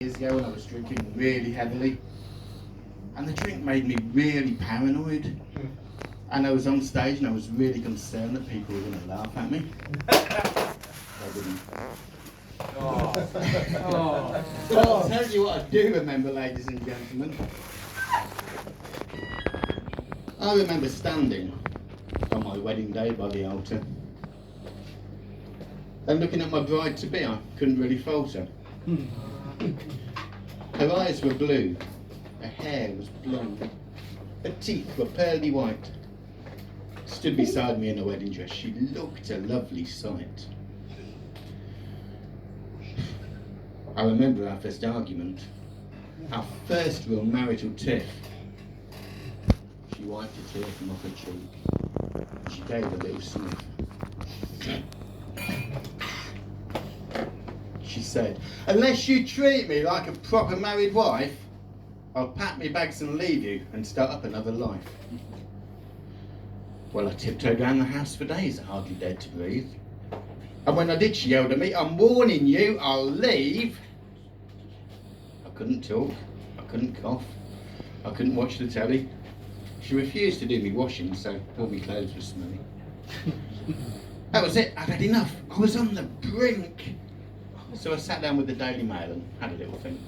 Years ago when I was drinking really heavily, and the drink made me really paranoid. And I was on stage and I was really concerned that people were going to laugh at me. They didn't. But I'll tell you what I do remember, ladies and gentlemen. I remember standing on my wedding day by the altar and looking at my bride-to-be. I couldn't really fault her. Her eyes were blue, her hair was blonde, her teeth were pearly white. Stood beside me in a wedding dress. She looked a lovely sight. I remember our first argument, our first real marital tiff. She wiped a tear from off her cheek. She gave a little sniff. She said, "Unless you treat me like a proper married wife, I'll pack me bags and leave you and start up another life." Well, I tiptoed around the house for days, I hardly dared to breathe. And when I did, she yelled at me, "I'm warning you, I'll leave." I couldn't talk, I couldn't cough, I couldn't watch the telly. She refused to do me washing, so all my clothes were smelly. That was it, I'd had enough. I was on the brink. So I sat down with the Daily Mail and had a little think.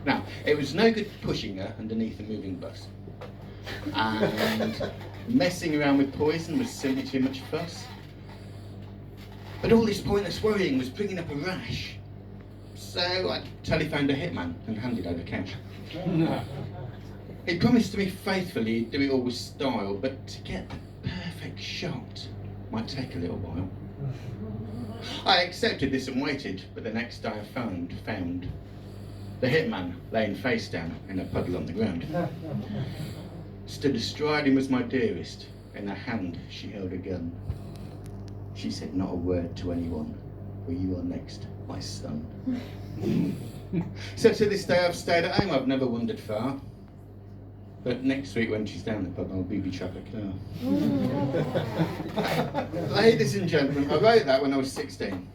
Now, it was no good pushing her underneath a moving bus. And messing around with poison was simply too much fuss. But all this pointless worrying was bringing up a rash. So I telephoned a hitman and handed over cash. He promised to me faithfully he'd do it all with style, but to get the perfect shot might take a little while. I accepted this and waited, but the next day I found the hitman laying face down in a puddle on the ground. Stood astride him was my dearest. In her hand she held a gun. She said not a word to anyone, for you are next, my son. So to this day I've stayed at home, I've never wandered far. But next week when she's down the pub, I'll booby trap a car. Ladies and gentlemen, I wrote that when I was 16.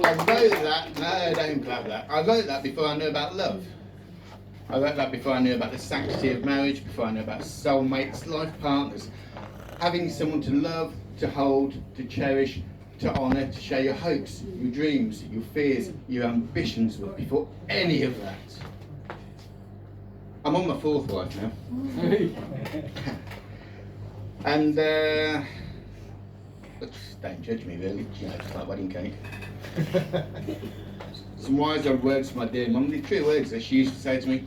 I wrote that, no, don't clap that. I wrote that before I knew about love. I wrote that before I knew about the sanctity of marriage, before I knew about soulmates, life partners. Having someone to love, to hold, to cherish, to honour, to share your hopes, your dreams, your fears, your ambitions with, before any of that. I'm on my fourth wife now. And, don't judge me really, you know, it's like wedding cake. Some wise old words from my dear mum, the true words that she used to say to me,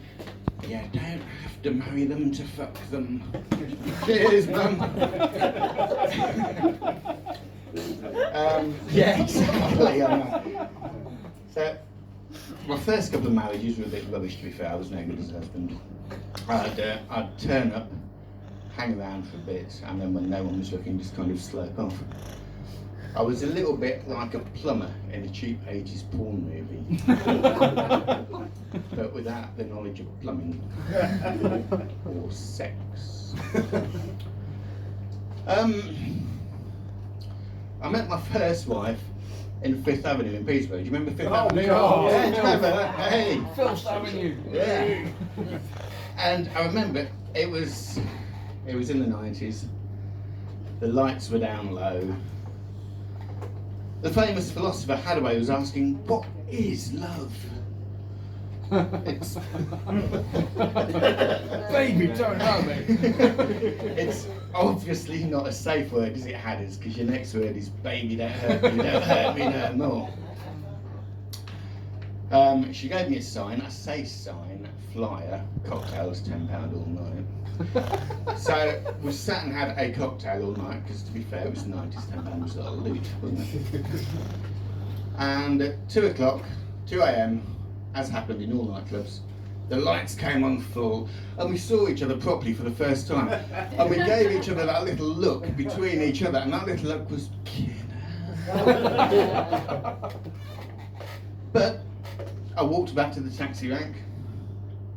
"You don't have to marry them to fuck them." Cheers, mum. Yeah, exactly, I know. So, my first couple of marriages were a bit rubbish, to be fair. I was no good as a husband. I'd turn up, hang around for a bit, and then when no one was looking, just kind of slope off. I was a little bit like a plumber in a cheap 80s porn movie, but without the knowledge of plumbing or sex. I met my first wife in Fifth Avenue in Peterborough. Do you remember Fifth Avenue? God. Yeah, do you remember that? Hey. Fifth Avenue. Yeah. And I remember it was in the 90s. The lights were down low. The famous philosopher Hadaway was asking, "What is love?" It's Baby, turn around, mate. It's obviously not a safe word as it had us, because your next word is "baby, don't hurt me, don't hurt me no more." She gave me a sign, I say sign, flyer, cocktails, £10 all night. So we sat and had a cocktail all night, because to be fair, it was the 90s, £10 was a lot of loot, wasn't it? And at 2 o'clock, 2 a.m, as happened in all nightclubs, the lights came on full and we saw each other properly for the first time. And we gave each other that little look between each other, and that little look was But I walked back to the taxi rank,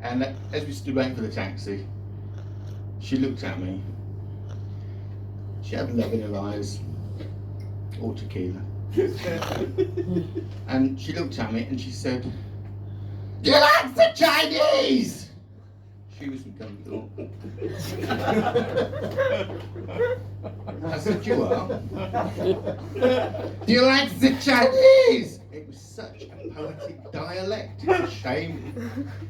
and as we stood waiting for the taxi, she looked at me. She had love in her eyes, or tequila. And she looked at me and she said, "Do you like the Chinese?" She was from Gunthorpe. I said, "You are? Do you like the Chinese?" It was such a poetic dialect. It's a shame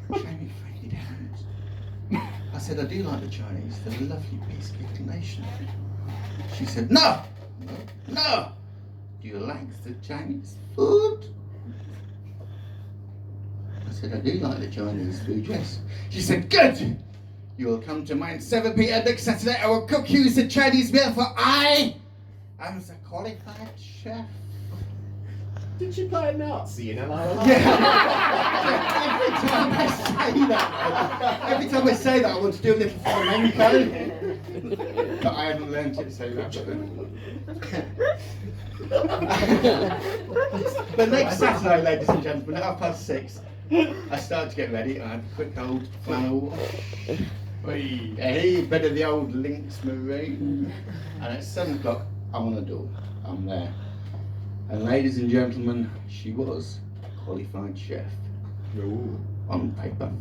it faded out. I said, "I do like the Chinese. They're a lovely, peace-giving nation." She said, "No, no. Do you like the Chinese food?" I said, "I do like the Chinese food, yes." She said, "Good. You will come to mine 7 p.m. next Saturday. I will cook you the Chinese meal, for I am the qualified chef." Did she play a Nazi in an hour? Every time I say that, I want to do a little flamenco. But I haven't learned it, so that's it. But next Saturday, ladies and gentlemen, at 6:30, I start to get ready. I have a quick old flannel wash. A bit of the old Lynx Marine. And at 7 o'clock, I'm on the door. I'm there. And ladies and gentlemen, she was a qualified chef. Ooh. On paper.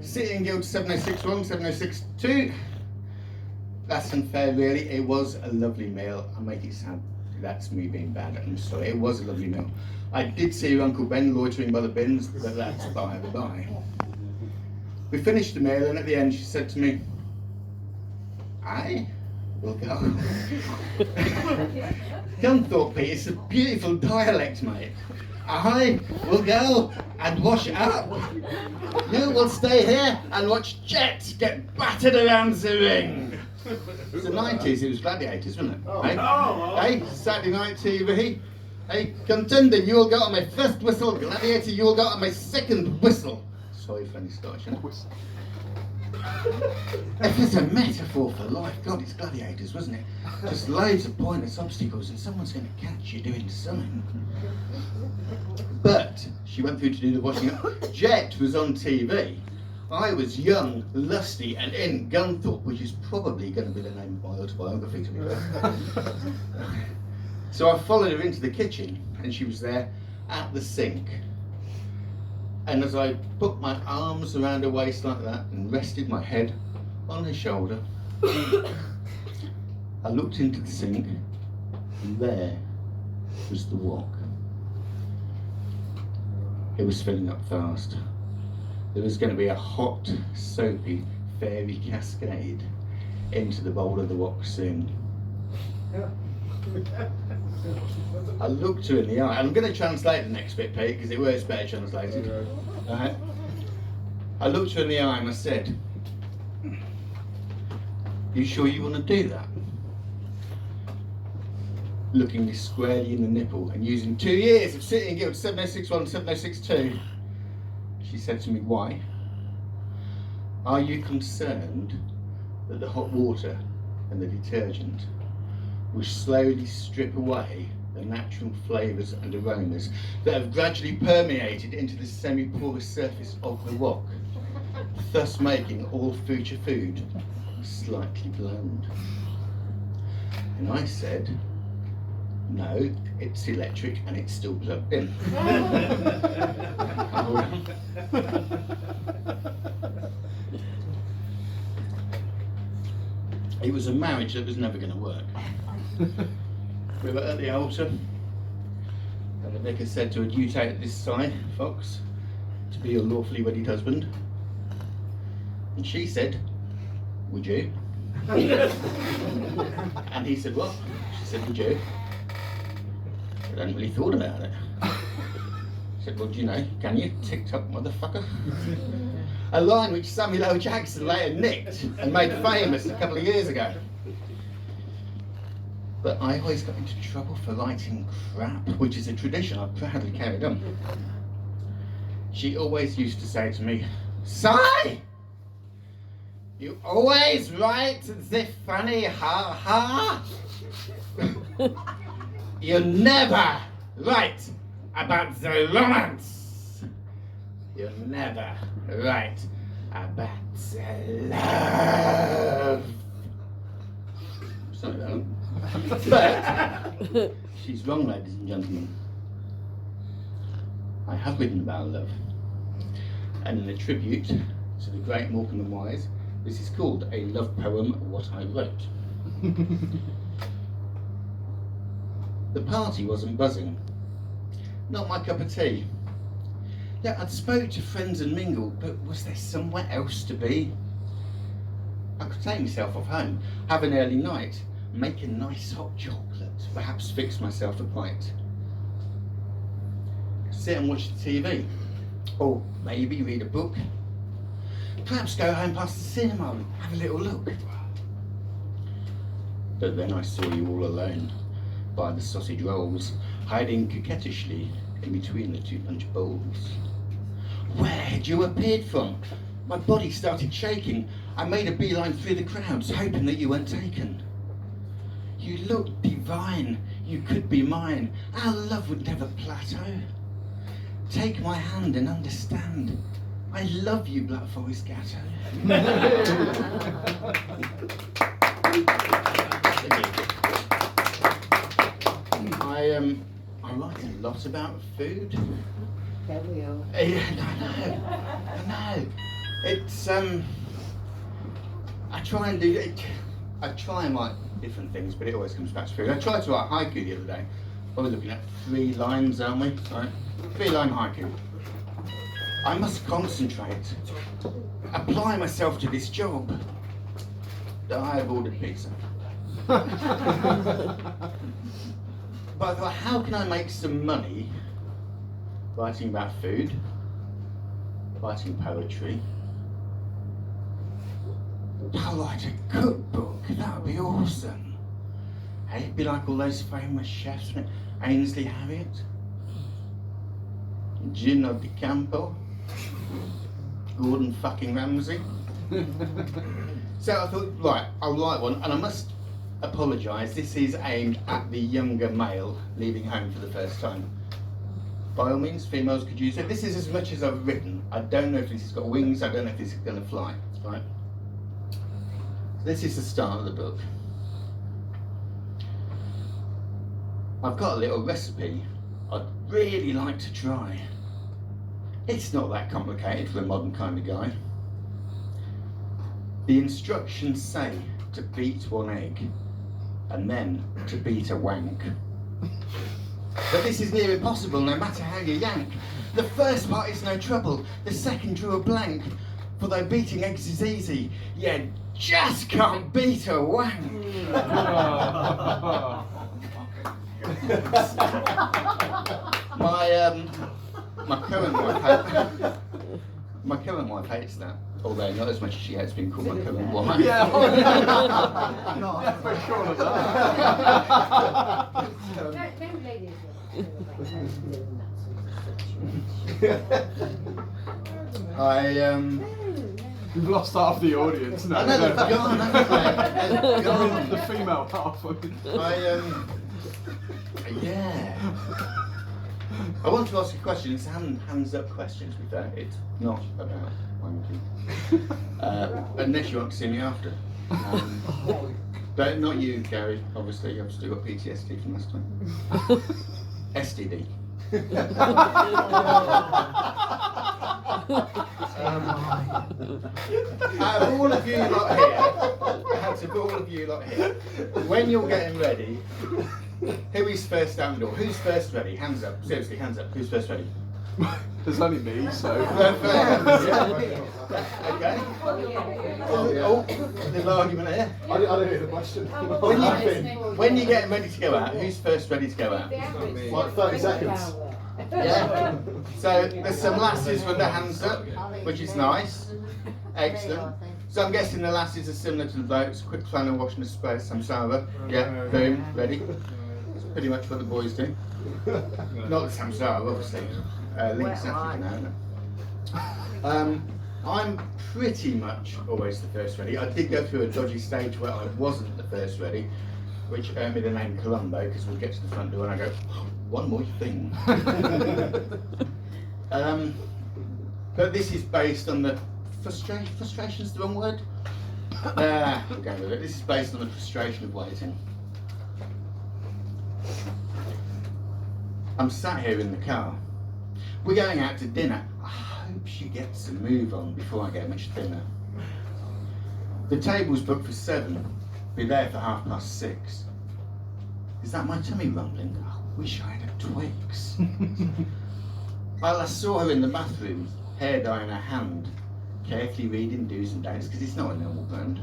Sitting Guild 7061, 7062. That's unfair, really. It was a lovely meal. I make it sound that's me being bad. I'm sorry. It was a lovely meal. I did see your Uncle Ben loitering by the bins, but that's by the by. We finished the meal, and at the end, she said to me, "I will go." Gunthorpe, Pete, it's a beautiful dialect, mate. "I will go and wash up. You will stay here and watch Jet get battered around the ring." It's the 90s, it was Gladiators, wasn't it? Hey? Hey, Saturday night TV. Hey, contender, you will go on my first whistle. Gladiator, you will go on my second whistle. Sorry for any Scottish, huh? If it's a metaphor for life, God, it's Gladiators, wasn't it? Just loads of pointless obstacles and someone's going to catch you doing something. But she went through to do the washing up. Jet was on TV. I was young, lusty, and in Gunthorpe, which is probably going to be the name of my autobiography, to be fair. So I followed her into the kitchen, and she was there at the sink. And as I put my arms around her waist like that and rested my head on her shoulder, I looked into the sink, and there was the wok. It was filling up fast. There was going to be a hot, soapy, fairy cascade into the bowl of the wok soon. I looked her in the eye. I'm going to translate the next bit, Pete, because it works better translated. Right. I looked her in the eye and I said, "You sure you want to do that?" Looking me squarely in the nipple and using 2 years of sitting guild 7061, 7062, she said to me, "Why? Are you concerned that the hot water and the detergent will slowly strip away the natural flavours and aromas that have gradually permeated into the semi-porous surface of the wok, thus making all future food slightly bland?" And I said, "No, it's electric and it's still plugged in." It was a marriage that was never going to work. We were at the altar, and the vicar said to her, "You take this sign, Fox, to be your lawfully wedded husband." And she said, "Would you?" And he said, "What?" She said, "Would you?" I hadn't really thought about it. I said, "Well, do you know, can you, TikTok motherfucker?" A line which Samuel L. Jackson later nicked and made famous a couple of years ago. But I always got into trouble for writing crap, which is a tradition I've proudly carried on. She always used to say to me, "Si, you always write the funny ha-ha. You never write about the romance. You never write about the love." Sorry about that. But she's wrong, ladies and gentlemen. I have written about love, and in a tribute to the great Morecambe and Wise, this is called A Love Poem, What I Wrote. The party wasn't buzzing. Not my cup of tea. Yeah, I'd spoke to friends and mingled, but was there somewhere else to be? I could take myself off home, have an early night, make a nice hot chocolate, perhaps fix myself a pint. Sit and watch the TV, or maybe read a book. Perhaps go home past the cinema and have a little look. But then I saw you all alone, by the sausage rolls, hiding coquettishly in between the two punch bowls. Where had you appeared from? My body started shaking. I made a beeline through the crowds, hoping that you weren't taken. You looked divine, you could be mine. Our love would never plateau. Take my hand and understand. I love you, Black Forest Gatto. I write a lot about food. There we are. I know. It's I try and do it. I try and write different things, but it always comes back to food. I tried to write haiku the other day. I was looking at 3 lines, aren't we? Right? 3-line haiku. I must concentrate. Apply myself to this job. I have ordered pizza. But I thought, how can I make some money writing about food, writing poetry? I'll write a cookbook, that would be awesome. Hey, it'd be like all those famous chefs, Ainsley Harriott, Gino Di Campo, Gordon fucking Ramsay. So I thought, right, I'll write one, and I must apologise, this is aimed at the younger male leaving home for the first time. By all means, females could use it. This is as much as I've written. I don't know if this has got wings, I don't know if this is going to fly, right? So this is the start of the book. I've got a little recipe I'd really like to try. It's not that complicated for a modern kind of guy. The instructions say to beat 1 egg, and then to beat a wank. But this is near impossible, no matter how you yank. The first part is no trouble, the second drew a blank. For though beating eggs is easy, you just can't beat a wank. My current wife hates that. Although not as much as she hates being called my current wife. Yeah, for sure of that. We've lost half the audience now. I know they've gone, haven't they? They've gone. The female half. Yeah. I want to ask a question. It's a hands up question, to be fair. It's not about wanking. Unless you want to see me after. But not you, Gary. Obviously, you've still got PTSD from last time. STD. Out of all of you lot here, when you're getting ready, who is first out the door? Who's first ready? Hands up. Seriously, hands up. Who's first ready? There's only me, so. Okay. Oh, little argument here. I don't hear the question. When you're getting ready to go out, who's first ready to go out? Like 30 seconds. Yeah. So there's some lasses with their hands up, which is nice. Excellent. So I'm guessing the lasses are similar to the blokes. Quick flannel, wash and spray, samsara. Yeah, boom, ready. That's pretty much what the boys do. Not the samsara, obviously. Link's African now. I'm pretty much always the first ready. I did go through a dodgy stage where I wasn't the first ready, which earned me the name Columbo, because we'll get to the front door and I go, oh, one more thing. But this is based on the frustration's the wrong word? We'll go with it. This is based on the frustration of waiting. I'm sat here in the car. We're going out to dinner. I hope she gets a move on before I get much dinner. The table's booked for 7. Be there for 6:30. Is that my tummy rumbling? I wish I had a Twix. I last saw her in the bathroom, hair dye in her hand, carefully reading do's and don'ts because it's not a normal brand.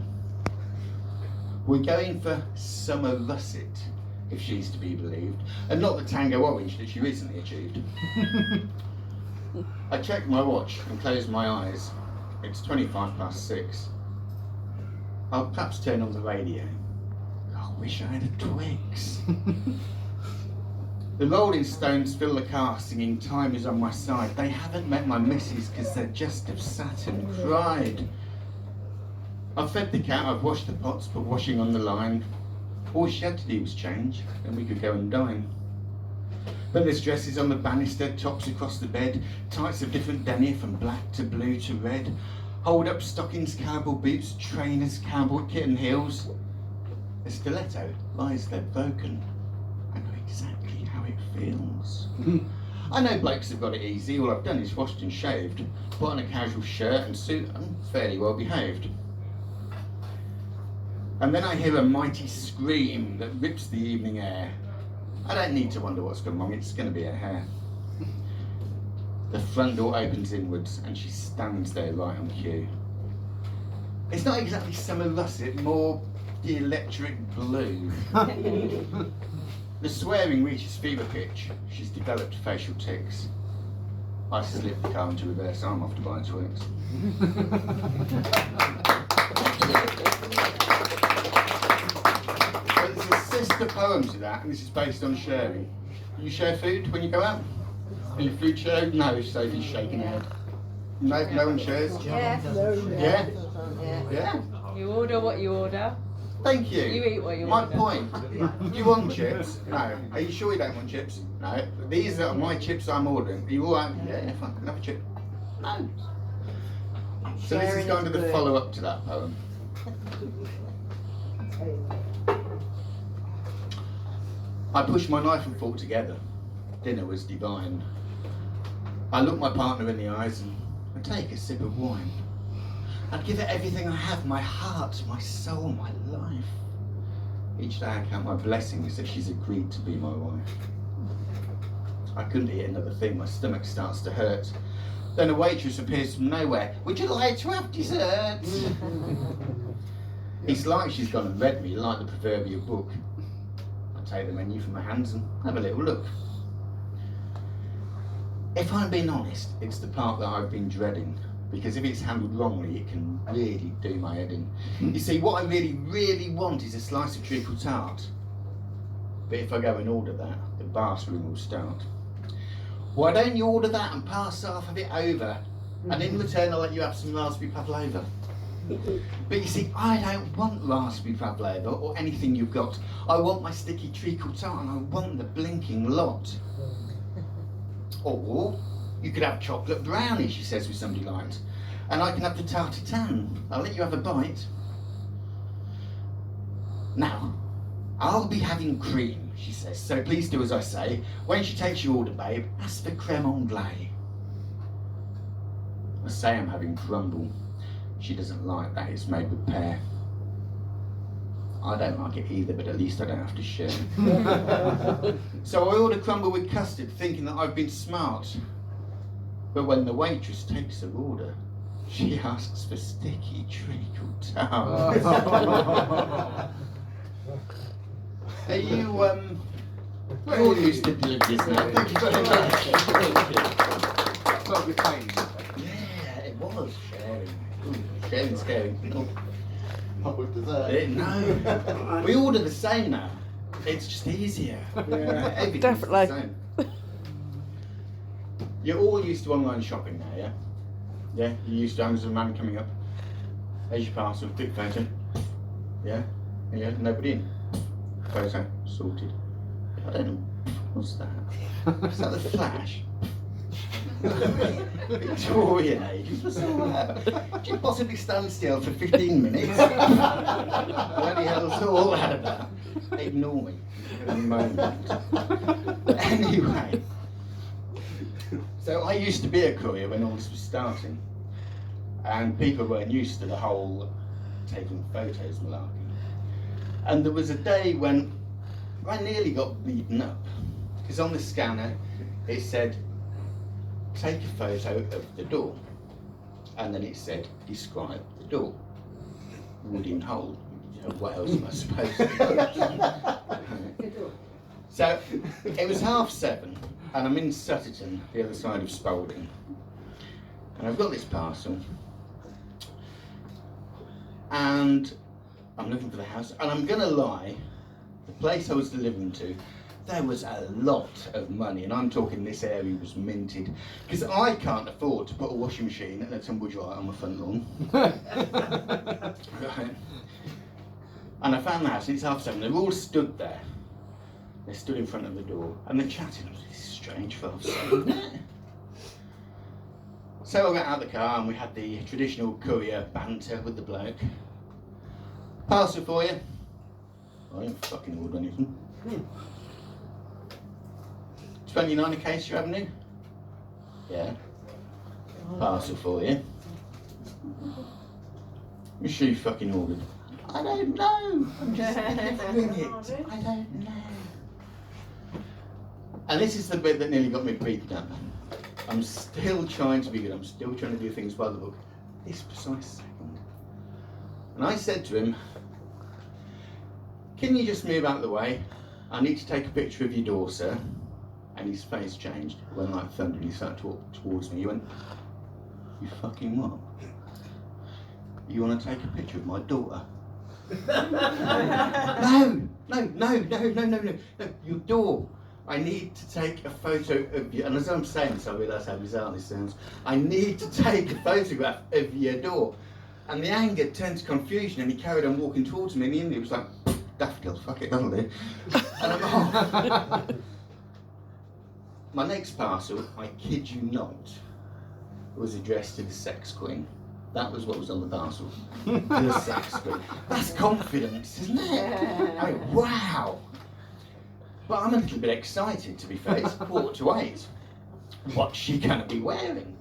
We're going for summer russet, if she's to be believed, and not the Tango Orange that she recently achieved. I checked my watch and closed my eyes. It's 6:25. I'll perhaps turn on the radio. I wish I had a Twix. The Rolling Stones fill the car singing Time Is On My Side. They haven't met my missus because they just have sat and cried. I've fed the cat, I've washed the pots, put washing on the line. All she had to do was change, and we could go and dine. But there's dresses on the banister, tops across the bed, tights of different denier from black to blue to red, hold up stockings, cowboy boots, trainers, cowboy kitten heels. A stiletto lies there broken. I know exactly how it feels. I know blokes have got it easy. All I've done is washed and shaved, put on a casual shirt and suit, and fairly well behaved. And then I hear a mighty scream that rips the evening air. I don't need to wonder what's gone wrong, it's going to be her hair. The front door opens inwards and she stands there right on cue. It's not exactly summer russet, more the electric blue. The swearing reaches fever pitch. She's developed facial tics. I slip the car into reverse, I'm off to buy Twix. There's a sister poem to that, and this is based on sharing. You share food when you go out? Are you food sharing? No, Sophie's shaking her head. No one shares? Yeah. Yeah? Yeah. Yeah? You order what you order. Thank you. You eat what you My order. point. Do you want chips? No. Are you sure you don't want chips? No. These are my chips I'm ordering. Are you alright? Yeah, fine. Another chip. No. So this is kind of the follow-up to that poem. I pushed my knife and fork together. Dinner was divine. I looked my partner in the eyes and I'd take a sip of wine. I'd give her everything I have, my heart, my soul, my life. Each day I count my blessings that she's agreed to be my wife. I couldn't eat another thing, my stomach starts to hurt. Then a waitress appears from nowhere. Would you like to have dessert? It's like she's gone and read me like the proverbial book. I take the menu from my hands and have a little look. If I'm being honest, it's the part that I've been dreading. Because if it's handled wrongly, it can really do my head in. You see, what I really want is a slice of treacle tart. But if I go and order that, the bathroom will start. Why don't you order that and pass half of it over? And in return, I'll let you have some raspberry pavlova. But you see, I don't want raspberry pavlova or anything you've got. I want my sticky treacle tart and I want the blinking lot. Or you could have chocolate brownie, she says with some delight. And I can have the tartatan. I'll let you have a bite. Now, I'll be having cream, she says, so please do as I say. When she takes your order, babe, ask for creme anglaise. I say I'm having crumble. She doesn't like that, it's made with pear. I don't like it either, but at least I don't have to share. So I order crumble with custard, thinking that I've been smart. But when the waitress takes her order, she asks for sticky treacle tart. Are you, we're all used to doing this now. Thank you very much. Stop your pain. Yeah, it was sharing. Ooh, sharing's scary. Oh. Not with dessert. No, we order the same now. It's just easier. Yeah, everything's Definitely. the same. You're all used to online shopping now, yeah? Yeah, you're used to Amazon man coming up. There's your parcel, quick photo. Yeah? Yeah, nobody in. Photo, sorted. I don't know, what's that? Is that the Flash? Victorian age, what's all that? Could you possibly stand still for 15 minutes? Bloody hell's all that about? Ignore me for a moment. Anyway, so I used to be a courier when all this was starting, and people weren't used to the whole taking photos malarkey. And there was a day when I nearly got beaten up, because on the scanner it said, take a photo of the door, and then it said, describe the door. Wooden hole. You know, what else am I supposed to do? So it was 7:30, and I'm in Sutterton, the other side of Spalding, and I've got this parcel, and I'm looking for the house, and I'm gonna lie, the place I was delivering to, there was a lot of money, and I'm talking this area was minted, because I can't afford to put a washing machine and a tumble dryer on my front lawn. Right. And I found the house, and it's 7:30, they're all stood there. They stood in front of the door, and they're chatting. I was like, this is strange for 7:30. So I got out of the car, and we had the traditional courier banter with the bloke. Parcel for you. I didn't fucking order anything. 29 Acacia Avenue? Yeah. Parcel for you. What's she fucking ordered? I don't know. I'm just delivering it. I don't know. And this is the bit that nearly got me beaten up. I'm still trying to be good. I'm still trying to do things by the book. This precise second. And I said to him, can you just move out of the way? I need to take a picture of your door, sir. And his face changed. It went like thunder, and he started to walk towards me. He went, you fucking what? You want to take a picture of my daughter? No, your door. I need to take a photo of you. And as I'm saying this, I realise how bizarre this sounds. I need to take a photograph of your door. And the anger turned to confusion, and he carried on walking towards me, and the Indian was like, daffodil, fuck it, that'll do. And I'm off. My next parcel, I kid you not, was addressed to the sex queen. That was what was on the parcel. The sex queen. That's confidence, isn't it? I mean, wow. But I'm a little bit excited, to be fair. It's 7:45. What's she going to be wearing?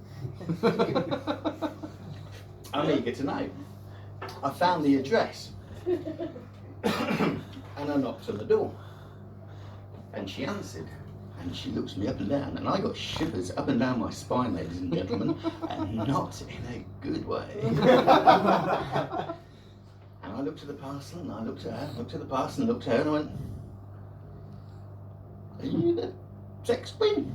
I'm eager to know. I found the address. And I knocked on the door. And she answered. And she looks me up and down, and I got shivers up and down my spine, ladies and gentlemen, and not in a good way. And I looked at the parcel, and I looked at her, looked at the parcel, and looked at her, and I went, are you the sex queen?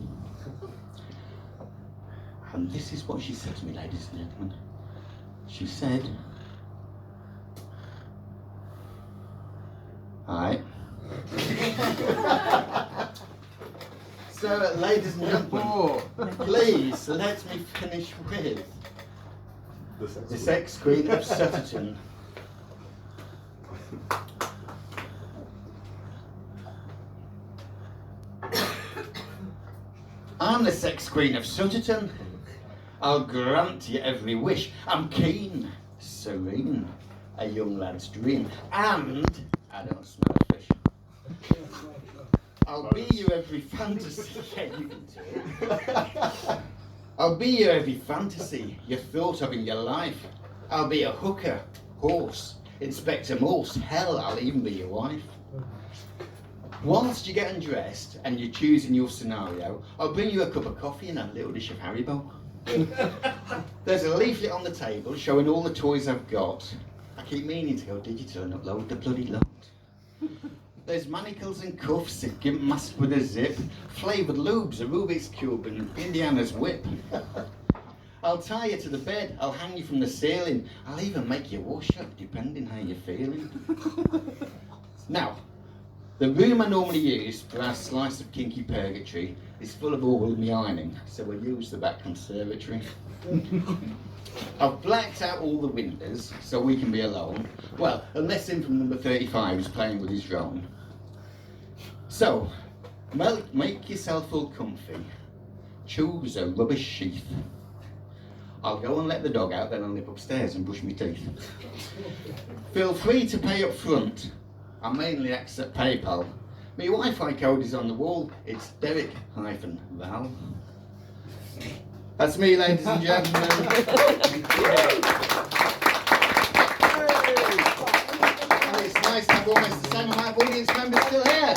And this is what she said to me, ladies and gentlemen. She said, hi. So, ladies and gentlemen, please let me finish with the sex queen of Sutterton. I'm the sex queen of Sutterton. I'll grant you every wish. I'm keen, serene, a young lad's dream, and I don't smell a fish. I'll be your every fantasy. Yeah, you can do it. I'll be your every fantasy you thought of in your life. I'll be a hooker, horse, Inspector Morse. Hell, I'll even be your wife. Whilst you get undressed and you're choosing your scenario, I'll bring you a cup of coffee and a little dish of Haribo. There's a leaflet on the table showing all the toys I've got. I keep meaning to go digital and upload the bloody lot. There's manacles and cuffs, a gimp mask with a zip, flavoured lubes, a Rubik's Cube and Indiana's whip. I'll tie you to the bed, I'll hang you from the ceiling, I'll even make you wash up depending how you're feeling. Now, the room I normally use for our slice of kinky purgatory is full of all my ironing, so we'll use the back conservatory. I've blacked out all the windows so we can be alone. Well, unless in from number 35 is playing with his drone. So, make yourself all comfy. Choose a rubbish sheath. I'll go and let the dog out, then I'll nip upstairs and brush my teeth. Feel free to pay up front. I mainly accept PayPal. My Wi-Fi code is on the wall. It's Derek-Val. That's me, ladies and gentlemen. It's nice to have almost the same amount of audience members still here.